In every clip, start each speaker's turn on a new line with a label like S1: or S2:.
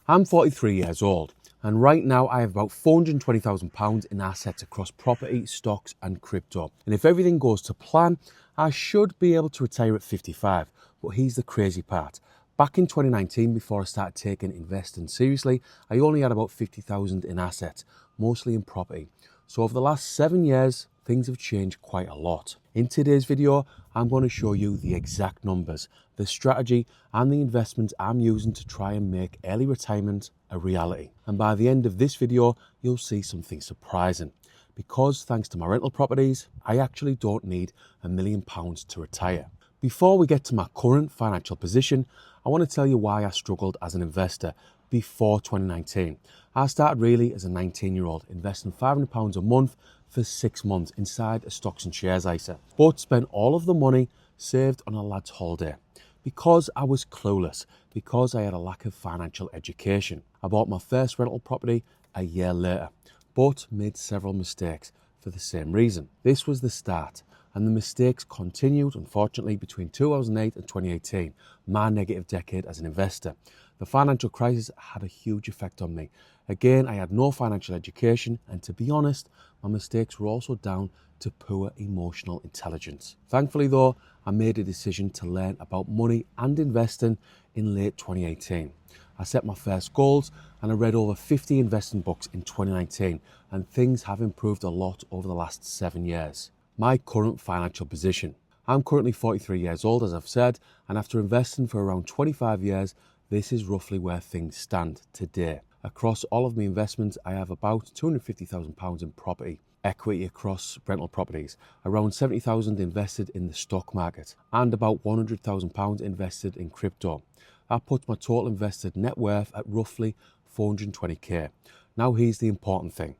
S1: I'm 43 years old, and right now I have about £420,000 in assets across property, stocks and crypto. And if everything goes to plan, I should be able to retire at 55. But here's the crazy part. Back in 2019, before I started taking investing seriously, I only had about 50,000 in assets, mostly in property. So over the last 7 years, things have changed quite a lot. In today's video, I'm going to show you the exact numbers, the strategy and the investments I'm using to try and make early retirement a reality. And by the end of this video, you'll see something surprising. Because thanks to my rental properties, I actually don't need £1 million to retire. Before we get to my current financial position, I want to tell you why I struggled as an investor before 2019. I started really as a 19-year-old, investing £500 a month for 6 months inside a stocks and shares ISA, but spent all of the money saved on a lad's holiday. Because I was clueless, because I had a lack of financial education. I bought my first rental property a year later, but made several mistakes for the same reason. This was the start, and the mistakes continued, unfortunately, between 2008 and 2018, my negative decade as an investor. The financial crisis had a huge effect on me. Again, I had no financial education, and to be honest, my mistakes were also down to poor emotional intelligence. Thankfully though, I made a decision to learn about money and investing in late 2018. I set my first goals and I read over 50 investing books in 2019, and things have improved a lot over the last 7 years. My current financial position. I'm currently 43 years old, as I've said, and after investing for around 25 years, this is roughly where things stand today. Across all of my investments, I have about £250,000 in property, equity across rental properties, around £70,000 invested in the stock market, and about £100,000 invested in crypto. That puts my total invested net worth at roughly 420k. Now here's the important thing.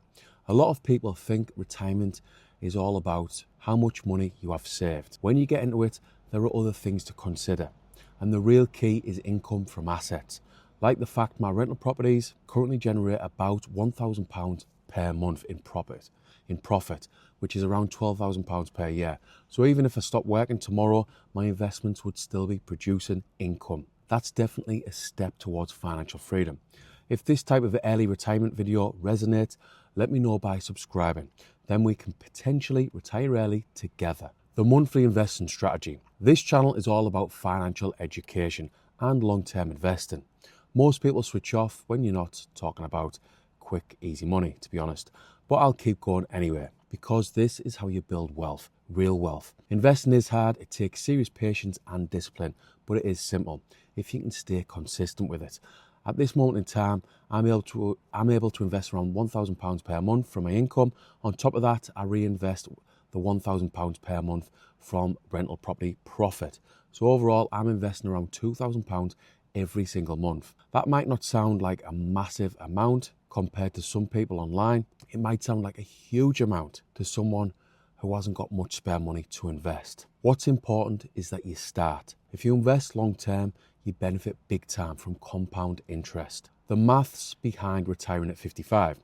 S1: A lot of people think retirement is all about how much money you have saved. When you get into it, there are other things to consider. And the real key is income from assets. Like the fact my rental properties currently generate about £1,000 per month in profit, which is around £12,000 per year. So even if I stopped working tomorrow, my investments would still be producing income. That's definitely a step towards financial freedom. If this type of early retirement video resonates, let me know by subscribing. Then we can potentially retire early together. The monthly investing strategy. This channel is all about financial education and long-term investing. Most people switch off when you're not talking about quick, easy money, to be honest. But I'll keep going anyway, because this is how you build wealth, real wealth. Investing is hard, it takes serious patience and discipline, but it is simple if you can stay consistent with it. At this moment in time, I'm able to invest around £1,000 per month from my income. On top of that, I reinvest the £1,000 per month from rental property profit. So overall, I'm investing around £2,000 every single month. That might not sound like a massive amount compared to some people online. It might sound like a huge amount to someone who hasn't got much spare money to invest. What's important is that you start. If you invest long term, you benefit big time from compound interest. The maths behind retiring at 55.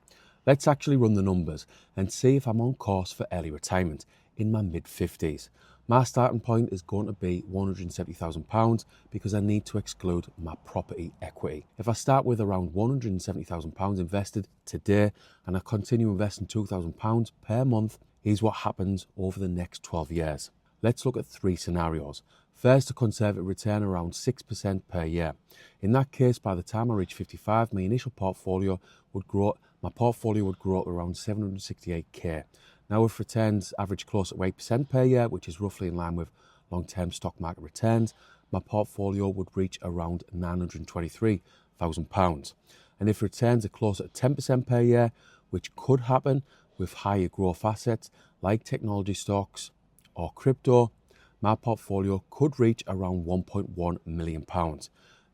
S1: Let's actually run the numbers and see if I'm on course for early retirement in my mid-50s. My starting point is going to be £170,000 because I need to exclude my property equity. If I start with around £170,000 invested today and I continue investing £2,000 per month, here's what happens over the next 12 years. Let's look at 3 scenarios. First, a conservative return around 6% per year. In that case, by the time I reach 55, my initial portfolio would grow up around 768k. Now, if returns average close at 8% per year, which is roughly in line with long-term stock market returns, my portfolio would reach around £923,000. And if returns are close at 10% per year, which could happen with higher growth assets like technology stocks or crypto, my portfolio could reach around £1.1 million.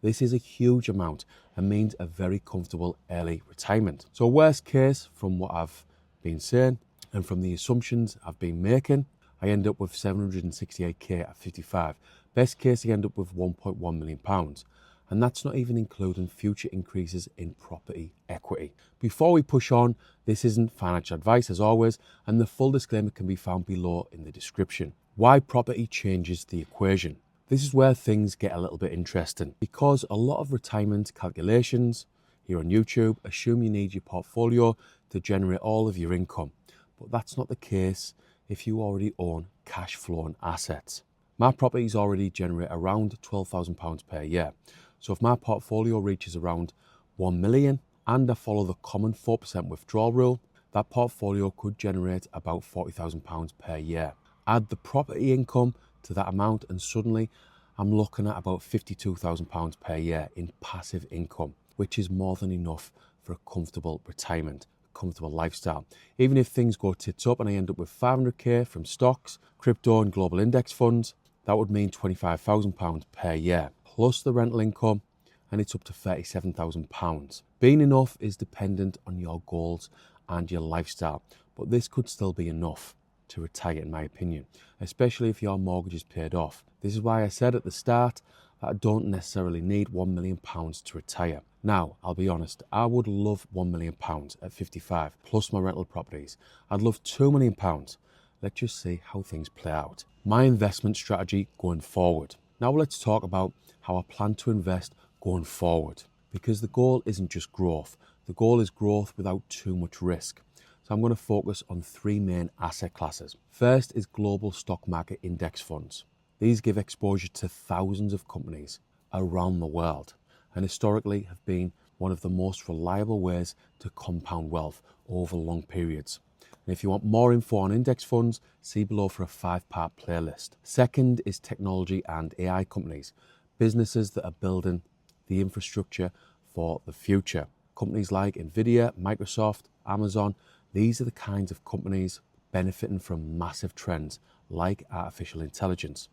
S1: This is a huge amount and means a very comfortable early retirement. So worst case, from what I've been saying and from the assumptions I've been making, I end up with 768k at 55. Best case, I end up with £1.1 million. And that's not even including future increases in property equity. Before we push on, this isn't financial advice as always, and the full disclaimer can be found below in the description. Why property changes the equation. This is where things get a little bit interesting because a lot of retirement calculations Here on YouTube, assume you need your portfolio to generate all of your income, but that's not the case if you already own cash flowing assets. My properties already generate around £12,000 per year. So if my portfolio reaches around 1 million and I follow the common 4% withdrawal rule, that portfolio could generate about £40,000 per year. Add the property income to that amount and suddenly I'm looking at about £52,000 per year in passive income, which is more than enough for a comfortable retirement, a comfortable lifestyle. Even if things go tits up and I end up with 500k from stocks, crypto and global index funds, that would mean £25,000 per year, plus the rental income, and it's up to £37,000. Being enough is dependent on your goals and your lifestyle, but this could still be enough to retire, in my opinion, especially if your mortgage is paid off. This is why I said at the start that I don't necessarily need £1 million to retire. Now, I'll be honest, I would love £1 million at 55, plus my rental properties. I'd love £2 million. Let's just see how things play out. My investment strategy going forward. Now let's talk about how I plan to invest going forward, because the goal isn't just growth. The goal is growth without too much risk. So I'm going to focus on three main asset classes. First is global stock market index funds. These give exposure to thousands of companies around the world and historically have been one of the most reliable ways to compound wealth over long periods. And if you want more info on index funds, see below for a 5-part playlist. Second is technology and AI companies, businesses that are building the infrastructure for the future. Companies like Nvidia, Microsoft, Amazon, these are the kinds of companies benefiting from massive trends like artificial intelligence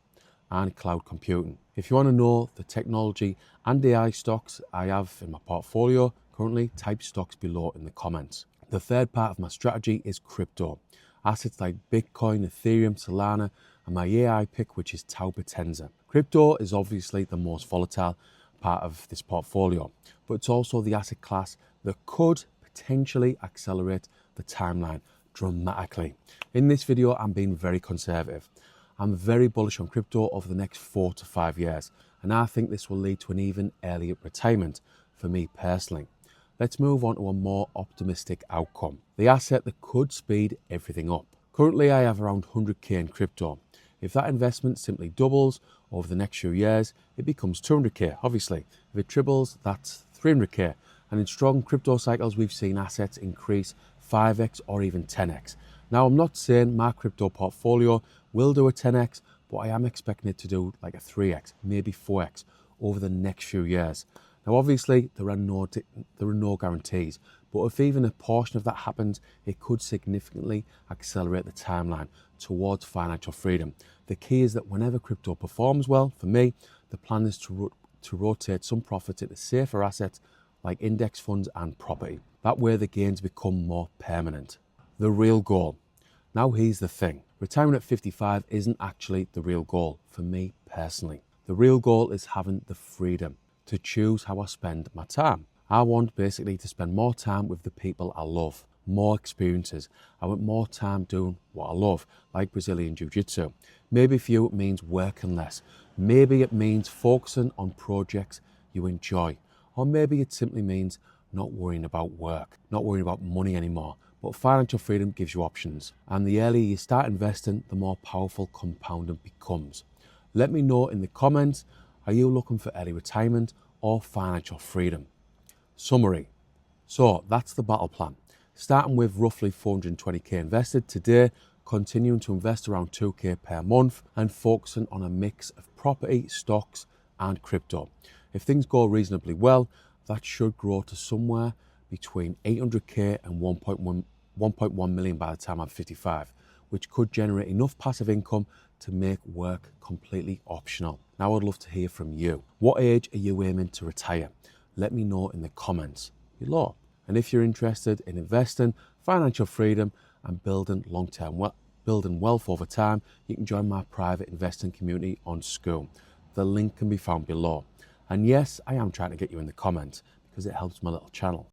S1: and cloud computing. If you want to know the technology and AI stocks I have in my portfolio currently, type stocks below in the comments. The third part of my strategy is crypto. Assets like Bitcoin, Ethereum, Solana, and my AI pick, which is Tau Potenza. Crypto is obviously the most volatile part of this portfolio, but it's also the asset class that could potentially accelerate the timeline dramatically. In this video, I'm being very conservative. I'm very bullish on crypto over the next 4 to 5 years, and I think this will lead to an even earlier retirement for me personally. Let's move on to a more optimistic outcome, the asset that could speed everything up. Currently, I have around 100k in crypto. If that investment simply doubles over the next few years, it becomes 200k, obviously. If it triples, that's 300k. And in strong crypto cycles, we've seen assets increase 5x or even 10x. Now, I'm not saying my crypto portfolio will do a 10x, but I am expecting it to do like a 3x, maybe 4x over the next few years. Now, obviously, there are no guarantees, but if even a portion of that happens, it could significantly accelerate the timeline towards financial freedom. The key is that whenever crypto performs well, for me, the plan is to rotate some profits into safer assets like index funds and property. That way the gains become more permanent. The real goal. Now here's the thing. Retirement at 55 isn't actually the real goal for me personally. The real goal is having the freedom to choose how I spend my time. I want basically to spend more time with the people I love, more experiences. I want more time doing what I love, like Brazilian Jiu-Jitsu. Maybe for you it means working less. Maybe it means focusing on projects you enjoy. Or maybe it simply means not worrying about work, not worrying about money anymore. But financial freedom gives you options. And the earlier you start investing, the more powerful compounding becomes. Let me know in the comments, are you looking for early retirement or financial freedom? Summary. So that's the battle plan. Starting with roughly 420k invested today, continuing to invest around 2k per month and focusing on a mix of property, stocks and crypto. If things go reasonably well, that should grow to somewhere between 800k and 1.1 million by the time I'm 55, which could generate enough passive income to make work completely optional. Now I'd love to hear from you. What age are you aiming to retire? Let me know in the comments below. And if you're interested in investing, financial freedom and building wealth over time, you can join my private investing community on Skool. The link can be found below. And yes, I am trying to get you in the comments because it helps my little channel.